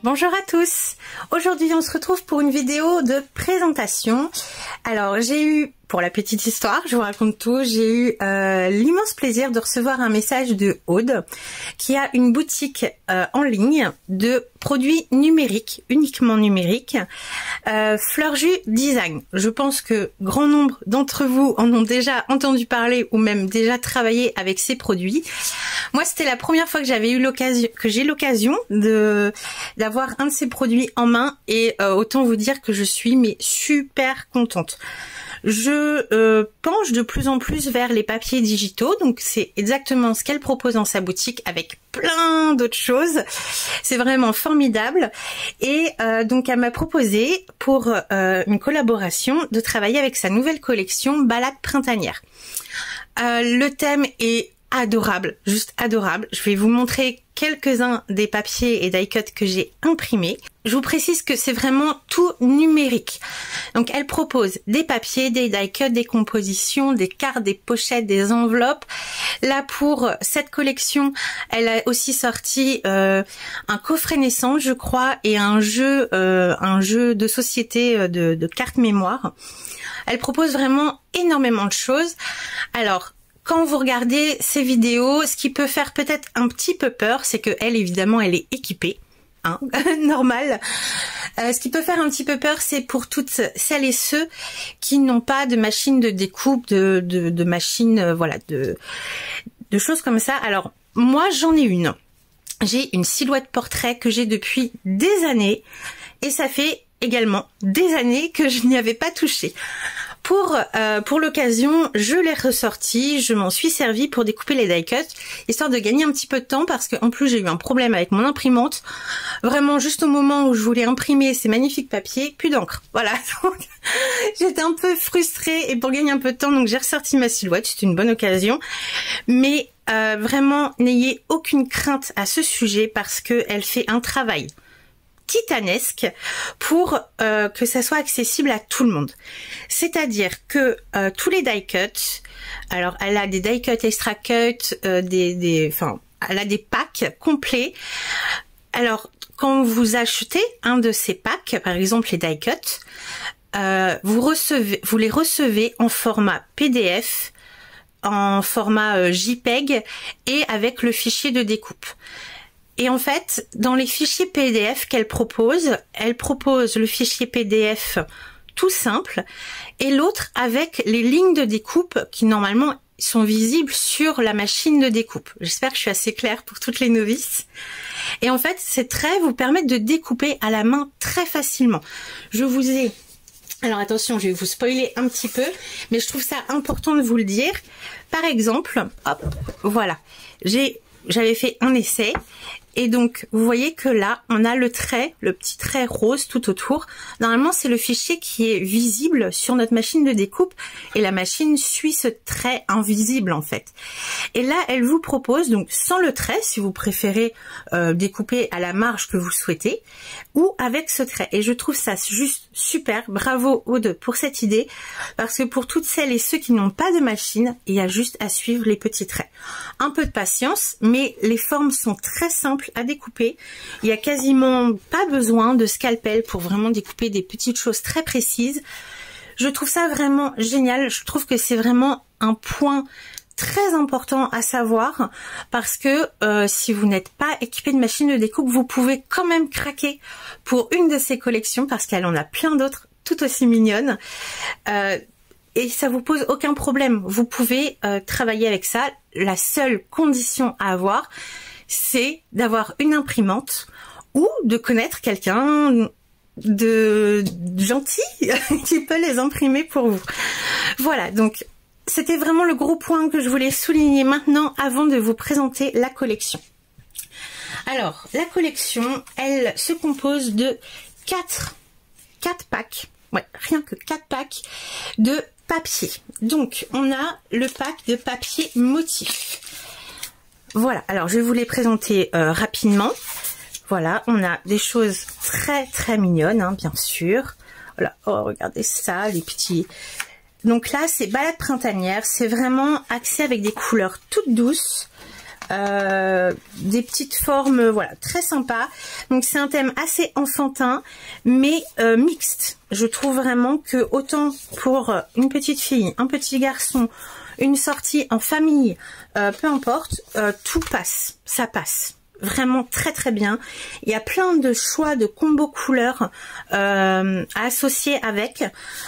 Bonjour à tous. Aujourd'hui on se retrouve pour une vidéo de présentation. Alors j'ai eu, pour la petite histoire, je vous raconte tout, j'ai eu l'immense plaisir de recevoir un message de Aude qui a une boutique en ligne de produits numériques, uniquement numériques, Fleurjus Design. Je pense que grand nombre d'entre vous en ont déjà entendu parler ou même déjà travaillé avec ces produits. Moi, c'était la première fois que j'avais eu l'occasion d'avoir un de ces produits en main et autant vous dire que je suis super contente. Je penche de plus en plus vers les papiers digitaux, donc c'est exactement ce qu'elle propose dans sa boutique avec plein d'autres choses. C'est vraiment formidable et donc elle m'a proposé pour une collaboration de travailler avec sa nouvelle collection Balade printanière. Le thème est adorable, juste adorable. Je vais vous montrer quelques-uns des papiers et die-cut que j'ai imprimés. Je vous précise que c'est vraiment tout numérique. Donc elle propose des papiers, des die-cut, des compositions, des cartes, des pochettes, des enveloppes. Là pour cette collection, elle a aussi sorti un coffret naissance, je crois, et un jeu de société de cartes mémoire. Elle propose vraiment énormément de choses. Alors, quand vous regardez ces vidéos, ce qui peut faire peut-être un petit peu peur, c'est que elle, évidemment, elle est équipée, hein, normal. Ce qui peut faire un petit peu peur, c'est pour toutes celles et ceux qui n'ont pas de machine de découpe, de machine, voilà, de choses comme ça. Alors, moi, j'en ai une. J'ai une silhouette portrait que j'ai depuis des années et ça fait également des années que je n'y avais pas touché. Pour l'occasion, je l'ai ressorti, je m'en suis servi pour découper les die-cut, histoire de gagner un petit peu de temps parce qu'en plus j'ai eu un problème avec mon imprimante. Vraiment, juste au moment où je voulais imprimer ces magnifiques papiers, plus d'encre. Voilà, donc j'étais un peu frustrée et pour gagner un peu de temps, donc j'ai ressorti ma silhouette, c'était une bonne occasion. Mais vraiment, n'ayez aucune crainte à ce sujet parce qu'elle fait un travail titanesque pour que ça soit accessible à tout le monde. C'est-à-dire que tous les die-cut, alors elle a des die-cut extra cut, enfin, elle a des packs complets. Alors, quand vous achetez un de ces packs, par exemple les die-cut, vous les recevez en format PDF, en format JPEG et avec le fichier de découpe. Et en fait, dans les fichiers PDF qu'elle propose, elle propose le fichier PDF tout simple et l'autre avec les lignes de découpe qui normalement sont visibles sur la machine de découpe. J'espère que je suis assez claire pour toutes les novices. Et en fait, ces traits vous permettent de découper à la main très facilement. Je vous ai... Alors attention, je vais vous spoiler un petit peu, mais je trouve ça important de vous le dire. Par exemple, hop, voilà, j'avais fait un essai. Et donc, vous voyez que là, on a le trait, le petit trait rose tout autour. Normalement, c'est le fichier qui est visible sur notre machine de découpe et la machine suit ce trait invisible en fait. Et là, elle vous propose, donc sans le trait, si vous préférez découper à la marge que vous souhaitez, ou avec ce trait. Et je trouve ça juste super. Bravo Aude pour cette idée, parce que pour toutes celles et ceux qui n'ont pas de machine, il y a juste à suivre les petits traits. Un peu de patience, mais les formes sont très simples à découper. Il y a quasiment pas besoin de scalpel pour vraiment découper des petites choses très précises. Je trouve ça vraiment génial. Je trouve que c'est vraiment un point très important à savoir parce que si vous n'êtes pas équipé de machine de découpe, vous pouvez quand même craquer pour une de ces collections parce qu'elle en a plein d'autres tout aussi mignonnes. Et ça vous pose aucun problème. Vous pouvez travailler avec ça. La seule condition à avoir, c'est d'avoir une imprimante ou de connaître quelqu'un de gentil qui peut les imprimer pour vous. Voilà, donc c'était vraiment le gros point que je voulais souligner maintenant avant de vous présenter la collection. Alors, la collection, elle se compose de 4 packs, ouais, rien que 4 packs de papier. Donc, on a le pack de papier motif. Voilà, alors je vais vous les présenter rapidement. Voilà, on a des choses très mignonnes, hein, bien sûr. Voilà, oh, regardez ça, les petits... Donc là, c'est balade printanière, c'est vraiment axé avec des couleurs toutes douces. des petites formes, voilà, très sympa. Donc c'est un thème assez enfantin, mais mixte. Je trouve vraiment que autant pour une petite fille, un petit garçon, une sortie en famille, peu importe, tout passe, ça passe. Vraiment très très bien. Il y a plein de choix de combos couleurs à associer avec,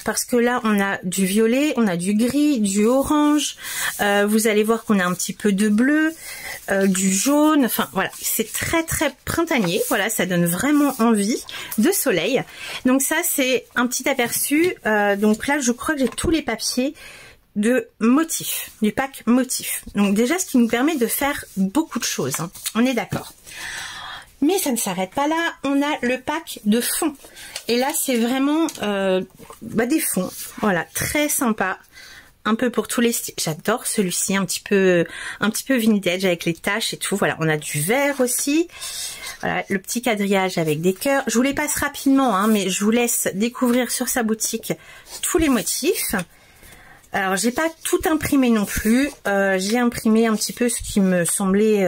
parce que là on a du violet, on a du gris, du orange, vous allez voir qu'on a un petit peu de bleu, du jaune, enfin voilà, c'est très très printanier, voilà, ça donne vraiment envie de soleil. Donc ça c'est un petit aperçu, donc là je crois que j'ai tous les papiers de motifs, du pack motif. Donc déjà ce qui nous permet de faire beaucoup de choses, hein. On est d'accord. Mais ça ne s'arrête pas là, on a le pack de fond. Et là c'est vraiment des fonds, voilà, très sympa. Un peu pour tous les styles. J'adore celui-ci, un petit peu vintage avec les taches et tout. Voilà, on a du vert aussi. Voilà, le petit quadrillage avec des cœurs. Je vous les passe rapidement, hein, mais je vous laisse découvrir sur sa boutique tous les motifs. Alors j'ai pas tout imprimé non plus, j'ai imprimé un petit peu ce qui me semblait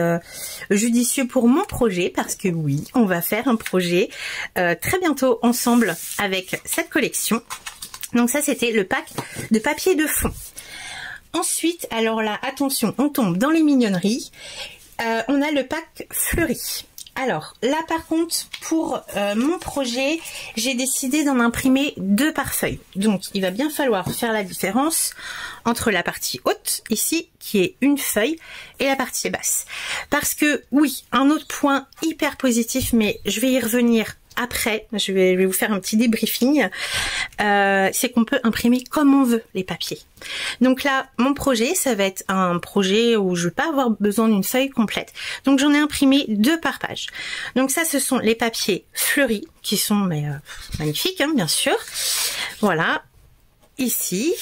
judicieux pour mon projet, parce que oui, on va faire un projet très bientôt ensemble avec cette collection. Donc ça c'était le pack de papier de fond. Ensuite, alors là attention, on tombe dans les mignonneries, on a le pack fleuri. Alors là par contre pour mon projet j'ai décidé d'en imprimer 2 par feuille, donc il va bien falloir faire la différence entre la partie haute ici qui est une feuille et la partie basse, parce que oui, un autre point hyper positif, mais je vais y revenir après, je vais vous faire un petit débriefing, c'est qu'on peut imprimer comme on veut les papiers. Donc là, mon projet, ça va être un projet où je ne vais pas avoir besoin d'une feuille complète. Donc j'en ai imprimé 2 par page. Donc ça, ce sont les papiers fleuris, qui sont magnifiques, hein, bien sûr. Voilà, ici.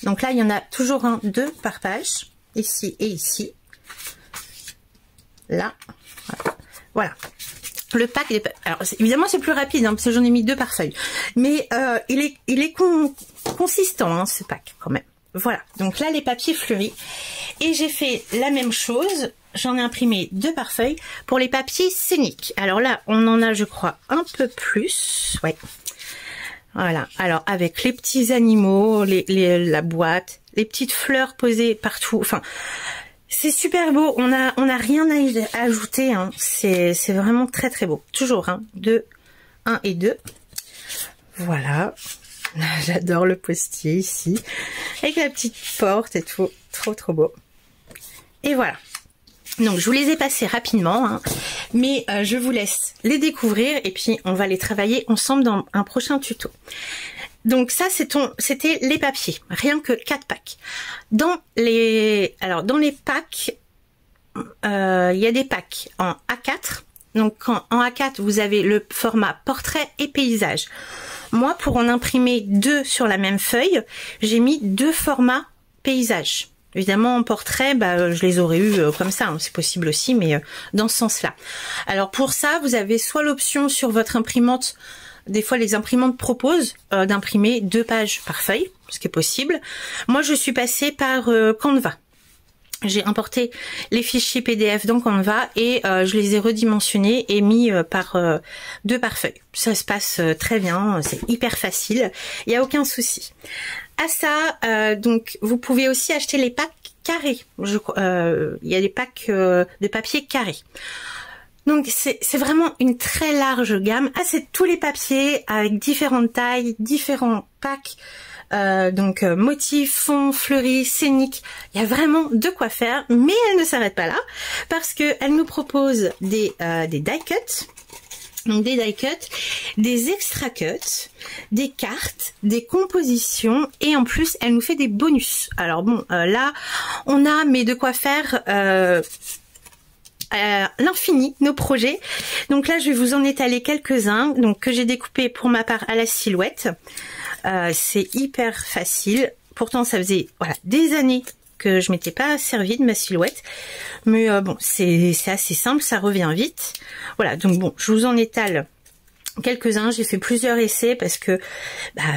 Donc là, il y en a toujours 2 par page, ici et ici. Là, voilà. Le pack, alors évidemment c'est plus rapide, hein, parce que j'en ai mis 2 par feuille, mais il est consistant, hein, ce pack quand même. Voilà, donc là les papiers fleuris, et j'ai fait la même chose, j'en ai imprimé 2 par feuille pour les papiers scéniques. Alors là on en a je crois un peu plus, ouais. Voilà, alors avec les petits animaux, la boîte, les petites fleurs posées partout, enfin... C'est super beau, on a rien à ajouter, hein. C'est vraiment très très beau. Toujours, hein, 1 et 2. Voilà. J'adore le postier ici. Avec la petite porte et tout. Trop trop beau. Et voilà. Donc je vous les ai passés rapidement, hein, mais je vous laisse les découvrir et puis on va les travailler ensemble dans un prochain tuto. Donc ça c'était les papiers, rien que 4 packs. Dans les packs, il y a des packs en A4. Donc en A4 vous avez le format portrait et paysage. Moi pour en imprimer 2 sur la même feuille, j'ai mis 2 formats paysage. Évidemment en portrait, je les aurais eu comme ça, hein, c'est possible aussi, mais dans ce sens-là. Alors pour ça, vous avez soit l'option sur votre imprimante. Des fois, les imprimantes proposent d'imprimer 2 pages par feuille, ce qui est possible. Moi, je suis passée par Canva. J'ai importé les fichiers PDF dans Canva et je les ai redimensionnés et mis par 2 par feuille. Ça se passe très bien, c'est hyper facile, il n'y a aucun souci. À ça, donc, vous pouvez aussi acheter les packs carrés. Il y a des packs de papier carré. Donc c'est vraiment une très large gamme. Ah, c'est tous les papiers avec différentes tailles, différents packs. Donc motifs, fonds, fleuris, scéniques. Il y a vraiment de quoi faire, mais elle ne s'arrête pas là parce que elle nous propose des die cuts. Donc des die cuts, des extra cuts, des cartes, des compositions et en plus elle nous fait des bonus. Alors bon, là on a mais de quoi faire l'infini nos projets. Donc là je vais vous en étaler quelques-uns, donc que j'ai découpé pour ma part à la silhouette. C'est hyper facile, pourtant ça faisait des années que je m'étais pas servi de ma silhouette, mais bon c'est assez simple, ça revient vite. Voilà, donc bon, je vous en étale quelques-uns. J'ai fait plusieurs essais parce que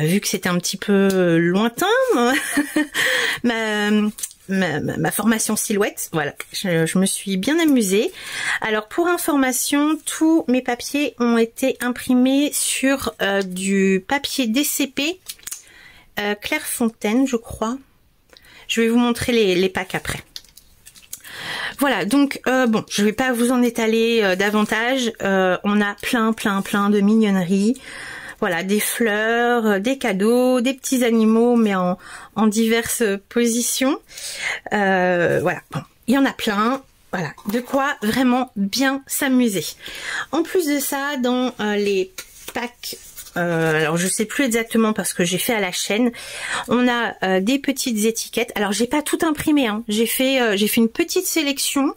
vu que c'était un petit peu lointain ma formation silhouette. Voilà, je me suis bien amusée. Alors pour information, tous mes papiers ont été imprimés sur du papier DCP Clairefontaine, je crois. Je vais vous montrer les packs après. Voilà, donc bon, je vais pas vous en étaler davantage. On a plein de mignonneries. Voilà, des fleurs, des cadeaux, des petits animaux, mais en diverses positions. Voilà, bon, il y en a plein. Voilà, de quoi vraiment bien s'amuser. En plus de ça, dans les packs, alors je sais plus exactement parce que j'ai fait à la chaîne, on a des petites étiquettes. Alors j'ai pas tout imprimé, hein. J'ai fait une petite sélection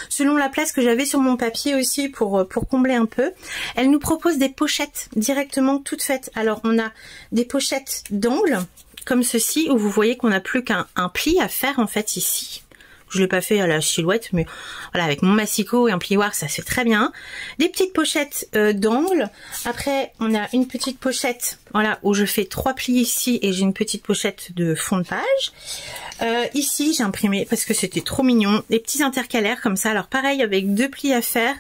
selon la place que j'avais sur mon papier aussi pour combler un peu. Elle nous propose des pochettes directement toutes faites. Alors on a des pochettes d'angle comme ceci où vous voyez qu'on n'a plus qu'un pli à faire en fait ici. Je l'ai pas fait à la silhouette, mais voilà, avec mon massicot et un plioir, ça se fait très bien. Des petites pochettes d'angle. Après, on a une petite pochette, voilà, où je fais 3 plis ici et j'ai une petite pochette de fond de page. Ici, j'ai imprimé parce que c'était trop mignon, des petits intercalaires comme ça. Alors pareil, avec 2 plis à faire,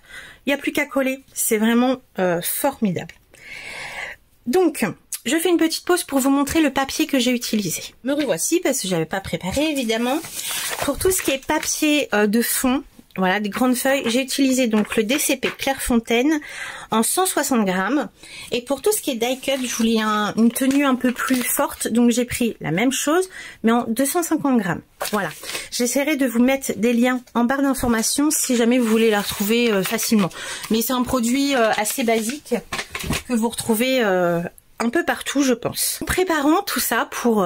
il n'y a plus qu'à coller. C'est vraiment formidable. Donc, je fais une petite pause pour vous montrer le papier que j'ai utilisé. Me revoici parce que j'avais pas préparé évidemment. Pour tout ce qui est papier de fond, voilà, des grandes feuilles, j'ai utilisé donc le DCP Clairefontaine en 160 grammes. Et pour tout ce qui est die cut, je voulais une tenue un peu plus forte, donc j'ai pris la même chose, mais en 250 grammes. Voilà. J'essaierai de vous mettre des liens en barre d'informations si jamais vous voulez la retrouver facilement. Mais c'est un produit assez basique que vous retrouvez un peu partout, je pense. En préparant tout ça pour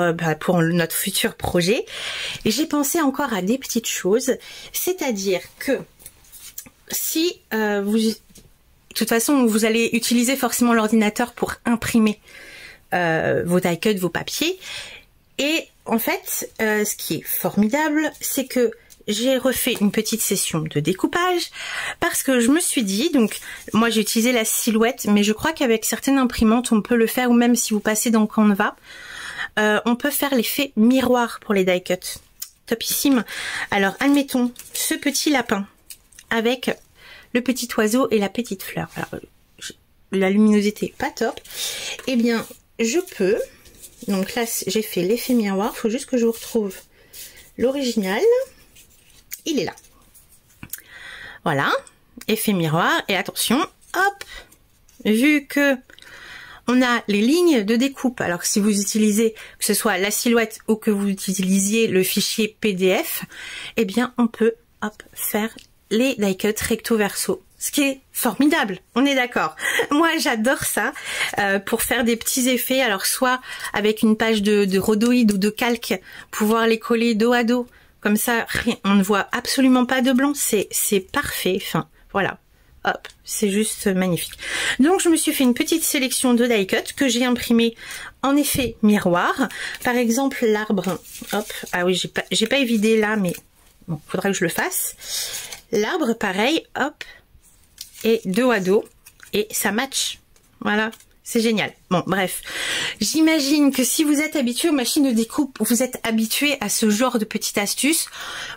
notre futur projet, j'ai pensé encore à des petites choses, c'est-à-dire que si de toute façon vous allez utiliser forcément l'ordinateur pour imprimer vos die cut, vos papiers, et en fait ce qui est formidable, c'est que j'ai refait une petite session de découpage parce que je me suis dit, donc moi j'ai utilisé la silhouette, mais je crois qu'avec certaines imprimantes on peut le faire, ou même si vous passez dans Canva, on peut faire l'effet miroir pour les die cut. Topissime. Alors admettons ce petit lapin avec le petit oiseau et la petite fleur. Alors la luminosité pas top. Eh bien je peux, donc là j'ai fait l'effet miroir, il faut juste que je vous retrouve l'original. Il est là. Voilà, effet miroir, et attention, hop, vu que on a les lignes de découpe, alors si vous utilisez que ce soit la silhouette ou que vous utilisiez le fichier PDF, eh bien on peut hop faire les die cut recto verso, ce qui est formidable, on est d'accord. Moi j'adore ça pour faire des petits effets, alors soit avec une page de rhodoïde ou de calque, pouvoir les coller dos à dos. Comme ça, on ne voit absolument pas de blanc, c'est parfait. Enfin, voilà, hop, c'est juste magnifique. Donc, je me suis fait une petite sélection de die cut que j'ai imprimé en effet miroir. Par exemple, l'arbre, hop, ah oui, j'ai pas évidé là, mais bon, faudra que je le fasse. L'arbre, pareil, hop, et dos à dos, et ça match, voilà. C'est génial. Bon, bref. J'imagine que si vous êtes habitué aux machines de découpe, vous êtes habitué à ce genre de petites astuces.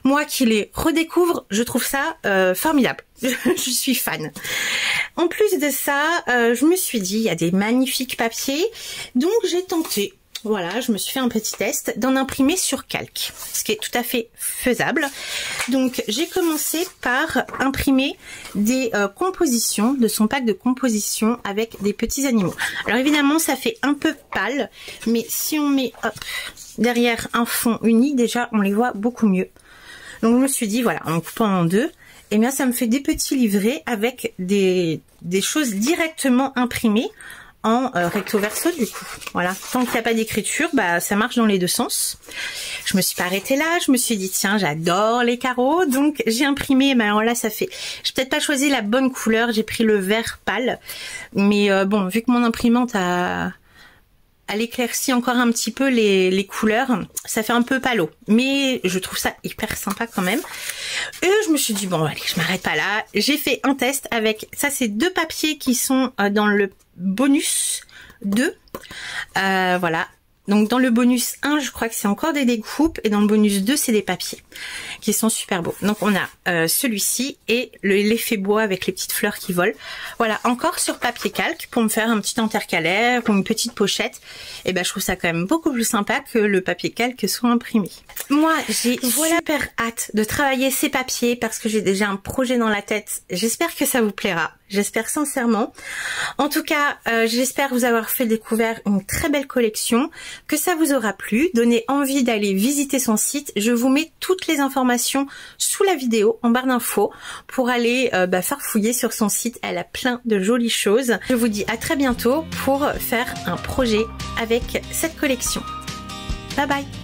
Moi qui les redécouvre, je trouve ça formidable. Je suis fan. En plus de ça, je me suis dit, il y a des magnifiques papiers. Donc j'ai tenté, voilà, je me suis fait un petit test d'en imprimer sur calque, ce qui est tout à fait faisable. Donc j'ai commencé par imprimer des compositions, de son pack de composition avec des petits animaux. Alors évidemment ça fait un peu pâle, mais si on met hop, derrière un fond uni, déjà on les voit beaucoup mieux. Donc je me suis dit, voilà, en coupant en deux, et bien ça me fait des petits livrets avec des choses directement imprimées en recto verso du coup. Voilà, tant qu'il n'y a pas d'écriture, bah ça marche dans les deux sens. Je me suis pas arrêtée là, je me suis dit tiens, j'adore les carreaux, donc j'ai imprimé, mais alors là ça fait, j'ai peut-être pas choisi la bonne couleur, j'ai pris le vert pâle, mais bon, vu que mon imprimante elle éclaircit encore un petit peu les couleurs, ça fait un peu palo, mais je trouve ça hyper sympa quand même. Et je me suis dit bon allez, je m'arrête pas là, j'ai fait un test avec, ça c'est 2 papiers qui sont dans le bonus 2, voilà, Donc dans le bonus 1, je crois que c'est encore des découpes et dans le bonus 2, c'est des papiers qui sont super beaux. Donc on a celui-ci et l'effet bois avec les petites fleurs qui volent. Voilà, encore sur papier calque pour me faire un petit intercalaire ou une petite pochette. Et ben je trouve ça quand même beaucoup plus sympa que le papier calque soit imprimé. Moi, j'ai super hâte de travailler ces papiers parce que j'ai déjà un projet dans la tête. J'espère que ça vous plaira. J'espère sincèrement. En tout cas, j'espère vous avoir fait découvrir une très belle collection, que ça vous aura plu, donné envie d'aller visiter son site. Je vous mets toutes les informations sous la vidéo, en barre d'infos, pour aller farfouiller sur son site. Elle a plein de jolies choses. Je vous dis à très bientôt pour faire un projet avec cette collection. Bye bye!